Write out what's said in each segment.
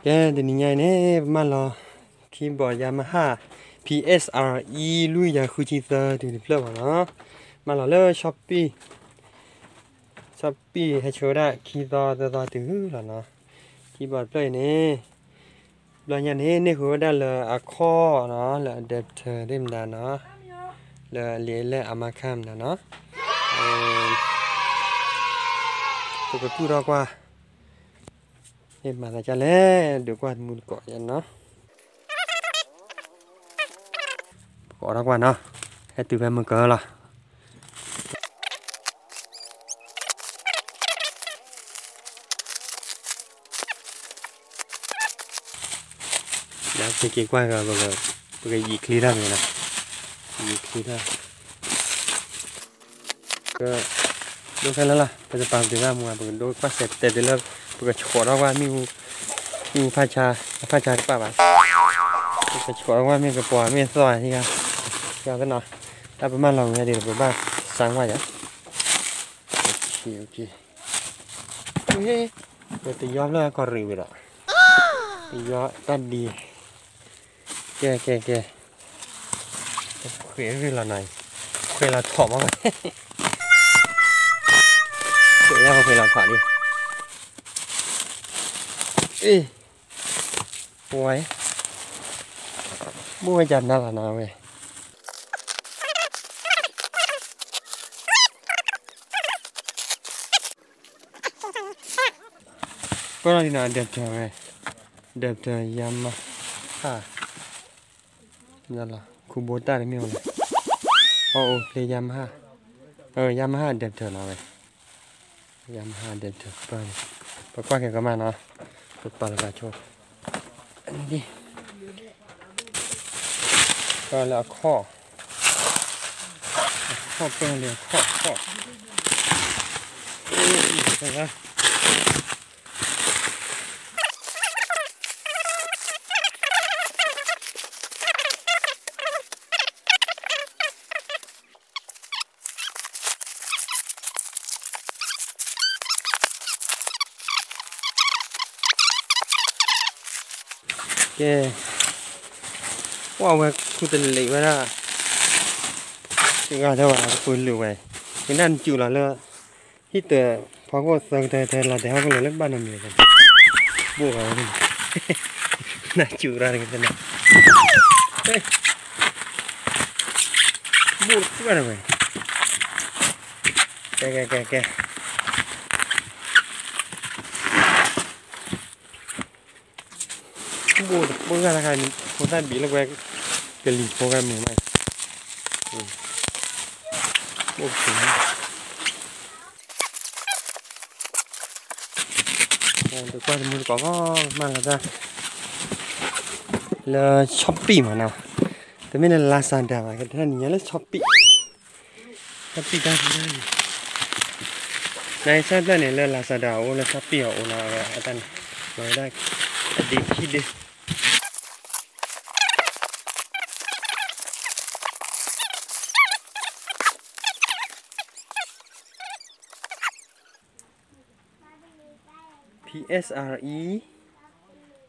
แกเดี๋ยวนี้ไงเนี่ยมาลอคีย์บอร์ดยามาฮ่า PSRE ลุยยาคูจิเตอร์ดูดิเพลวะเนาะมาลอเลยช้อปปี้ให้โชว์ได้คีย์บอร์ดตัวตื้อหรอเนาะคีย์บอร์ดเพลย์นี่เราอย่างนี้นี่คือได้เลยอะคอเนาะเลยอะแดปเตอร์ได้เหมือนกันเนาะเลยเรียนเลยอามาคัมเนาะตัวไปพูดเรากว่าเห็นมาแต่จะแล้วเดี๋ยวกว่ามูลเกาะยันเนาะเกาะเรากว่าเนาะให้ตื่นไปมือเกอละแล้วเก่งกว่าก็เบอร์ยีคลีได้ไหมนะยีคลีได้ก็ดูแค่นั้นล่ะปัจจุบันเดี๋ยวเรามาเบอร์ดูก็เสร็จแต่เดี๋ยวเราเบอร์ขอเราว่ามีพาชาหรือเปล่าบ้างก็ขอเราว่ามีกระป๋องมีซอยที่กันก็เป็นเนาะถ้าประมาณเราเนี่ยเดี๋ยวประมาณสั่งไว้จ้ะโอเคเฮ้ยเดี๋ยวตีย้อมแล้วก็รีวิวละตีย้อมตัดดีแกเขยเวลาไหนเวลาถอดมั้งเขยแล้วเวลาถอดดิโอ้ยมั่วจัดน่าละนะเว้ยก็เราดีนะเด็บเจอเว้ยเด็บเจอยามาฮ่านั่นล่ะคูโบต้าเลยไม่เอาเลยโอ้เลยยามาฮ่ายามาฮ่าเด็บเจอนะเว้ยยามาฮ่าเด็บเจอไปกว่าแกก็มาเนาะปลาละกาโชว์อันนี้ก็แล้วข้อเป็นเรื่องข้อใช่ไหมว่าคุณจะเลี้ยงไว้ละจริงก็จะว่าคุณหรือไงคุณนั่นจู่ละเลยที่เต๋อพอก็สั่งเต๋อเราแต่เขาก็เลยเล่นบ้านน้ำมีกันบวกอะไรนี่น่าจู่อะไรกันนะเฮ้ยบวกที่บ้านอะไรแกบวกอะไรกันคนท่านบีแล้วแกกะหรี่โฟกันมือไหมบวกถึงเดี๋ยวก็จะมือก่อนก็มาแล้วจ้ะแล้วช้อปปี้มาเนาะแต่ไม่ได้ลาซาด้ากันท่านนี้แล้วช้อปปี้ได้ในชาติเนี่ยแล้วลาซาด้าโอ้แล้วช้อปปี้โอ้นะอาจารย์มาได้ดีคิดดิPSRE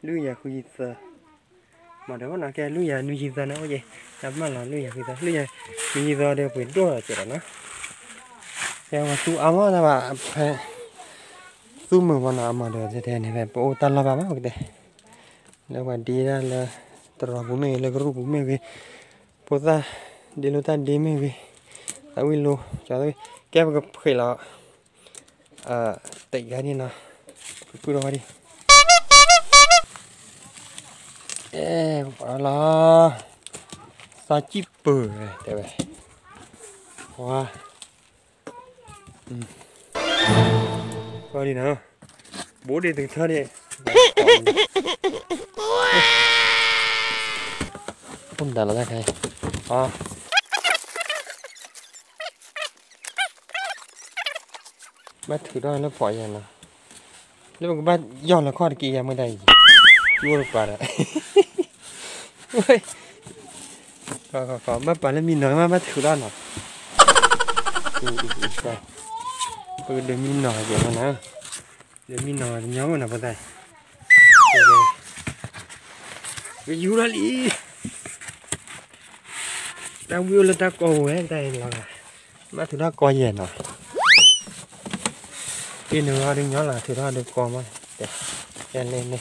ลุยยาคุยเตอร์มาเดี๋ยวนะแกลุยยานุยเตอร์นะโอเคนับมาแล้วลุยยาคุยเตอร์ลุยยานุยเตอร์เดี๋ยวเป็นตัวเจ๋อนะแกว่าสู้อามานะว่าแพ้สู้มือวันอามาเดี๋ยวจะแทนให้แบบโอ้ตันละบ้ามาโอเคแล้ววันดีนะแล้วตระบุเมย์แล้วก็รูปบุเมย์วิพอตาเดี๋ยวตาดีเมย์วิตาวิโลจ้าตาวิแกก็เคยแล้วแต่กันนี่นะพูดอะไรอะไรซาจิเปิดแต่แบบว้าก็ดีนะโบดีถึงเท่านี้ปุ่นแต่ละได้ใครมาถือได้แล้วปล่อยยังนะแล้วมันก็บ้านย้อนละข้อตะกี้ยังไม่ได้ยั่วลูกปลาเฮ้ยก็มาปลาแล้วมีหน่อยมาถือได้หน่อยได้เปิดเดี๋ยวมีหน่อยเดี๋ยวนะเดี๋ยวมีหน่อยย้อมมันนะพอได้ cái yêu ra đi đang yêu là ta cầu ấy đây là mà thứ đó coi gì nào cái nữa đừng nhớ là thứ đó được coi mà để lên đây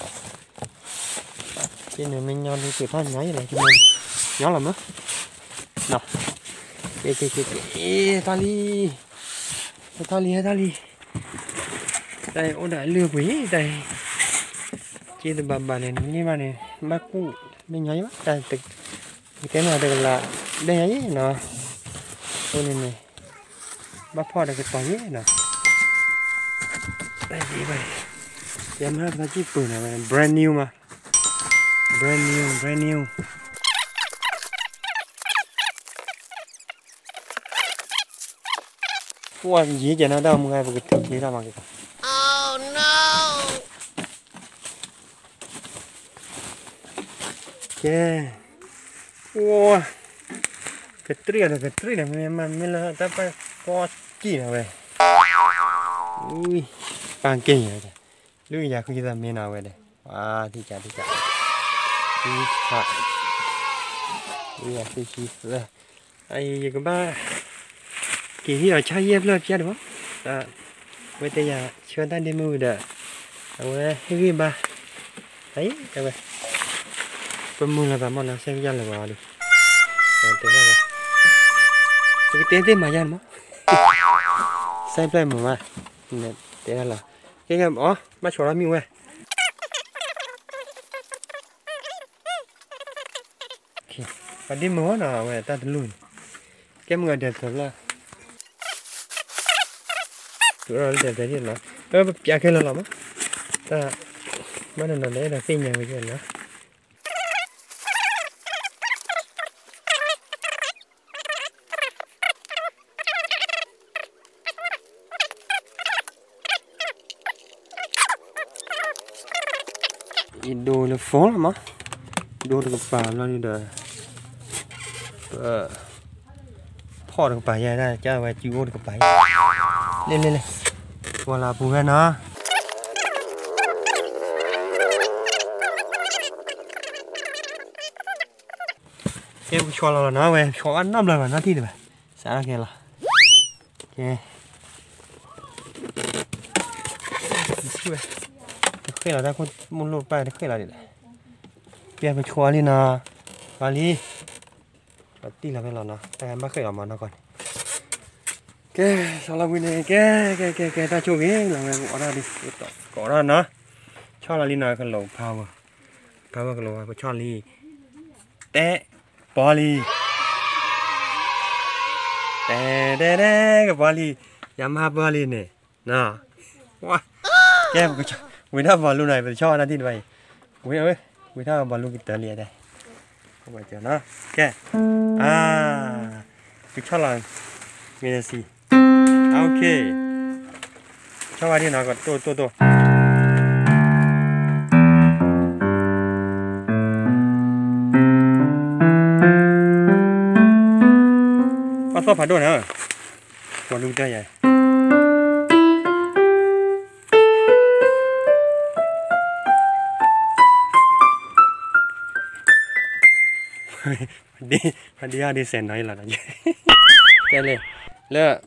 cái nữa mình nhau đi thứ đó nhảy lại cho mình nhớ là mất nào cái tali đây ôn đại lừa quỷ đây chỉ từ bà này như mà này bác cụ mình nhảy mắt đây từ cái nào đây là đây ấy nó ôn này bác phò được cái tỏi ấy nè đây gì vậy em nói là chiếc bự này brand new mà brand new wow gì vậy nó đâu một ngày một cái thứ gì đâu mà kìa oh no yeah wow cái tree này mình là ta phải có chi nào vậy ui bằng kinh vậy lưu ý cứ ra mình nào vậy đây đi chả đi rồi ai cái ba kỳ hi ở chai yếp luôn chứ đúng không bây giờ chưa ta đi mua được rồi cái ba thấy rồi tôi mua là bà món nào xem ra là vào đi rồi thế nào cái tên mà ra mà xem play mà thế là cái game bắt chó miêu ấy và đi mua nào vậy ta lùi cái người đẹp thật là rồi đẹp thế gì nó bịa cái là lắm á ta mấy lần nào đấy là pin nhà người chuyện nữa đồ là phố lắm á đồ được bà lo đi đời phò được bà vậy đây cho bà chịu được bà lên qua là bù ra nó em cho là nó về cho ăn 5 lần mà nó thi được sao kia là ok khi là ta có muốn lột bài thì khi là để bây giờ chua đi nào và đi và tí là cái lò nó em bắt khởi lò mà nó còn cái sau là nguyên này cái ta chua cái là gõ ra đi gõ ra nó cho là đi nào cái lẩu power cái lẩu của cho ly té bỏ ly té cái bỏ ly Yamaha bỏ ly này nào wow cái một cái người ta vào luôn này phải cho nó đi vậy người ta vào luôn cái tờ lìa đây không phải chờ nó ok cái cho là người gì ok cho vào đi nào còn tôi có số phải đôi nữa còn luôn đây vậy đi xem nói là gì cái này là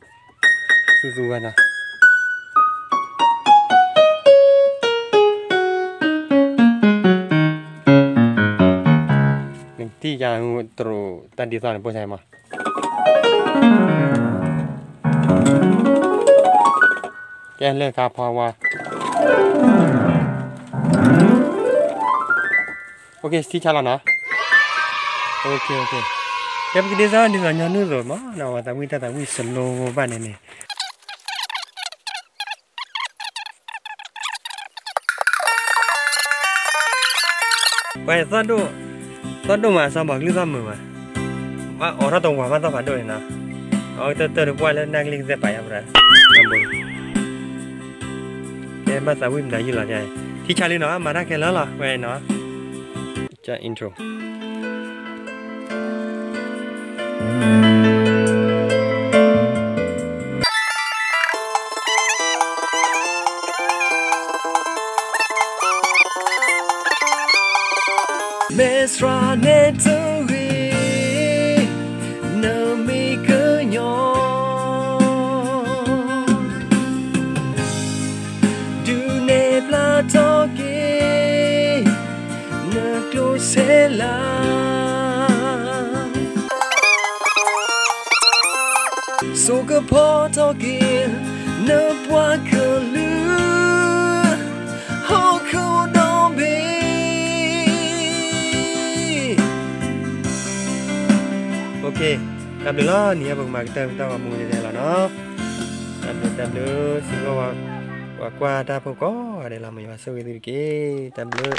su vậy nè mình tí ra từ tan đi ra này bao giờ mà cái này cà phê wa ok xí cha là nè ok em cái design là nhỏ nữa rồi mà nào ta mới slow bạn này vậy sao đâu mà sao bảo lưu ra mà ở đó tông mà tao phản đối nè từ được quay lên đang liên sẽ phải làm rồi em bắt đầu đấy như là vậy thì Charlie nó mà đang cái lớn là về nó cho intro Mesra neturi nami kenyo dune platoki naklo sela soka potoki na pwakalu hoko dombe Okay, tạm được lo, nia bậc mà cái tao mua như thế là nó tạm được, xin qua qua ta không có để làm mình vào sâu cái gì kia tạm được.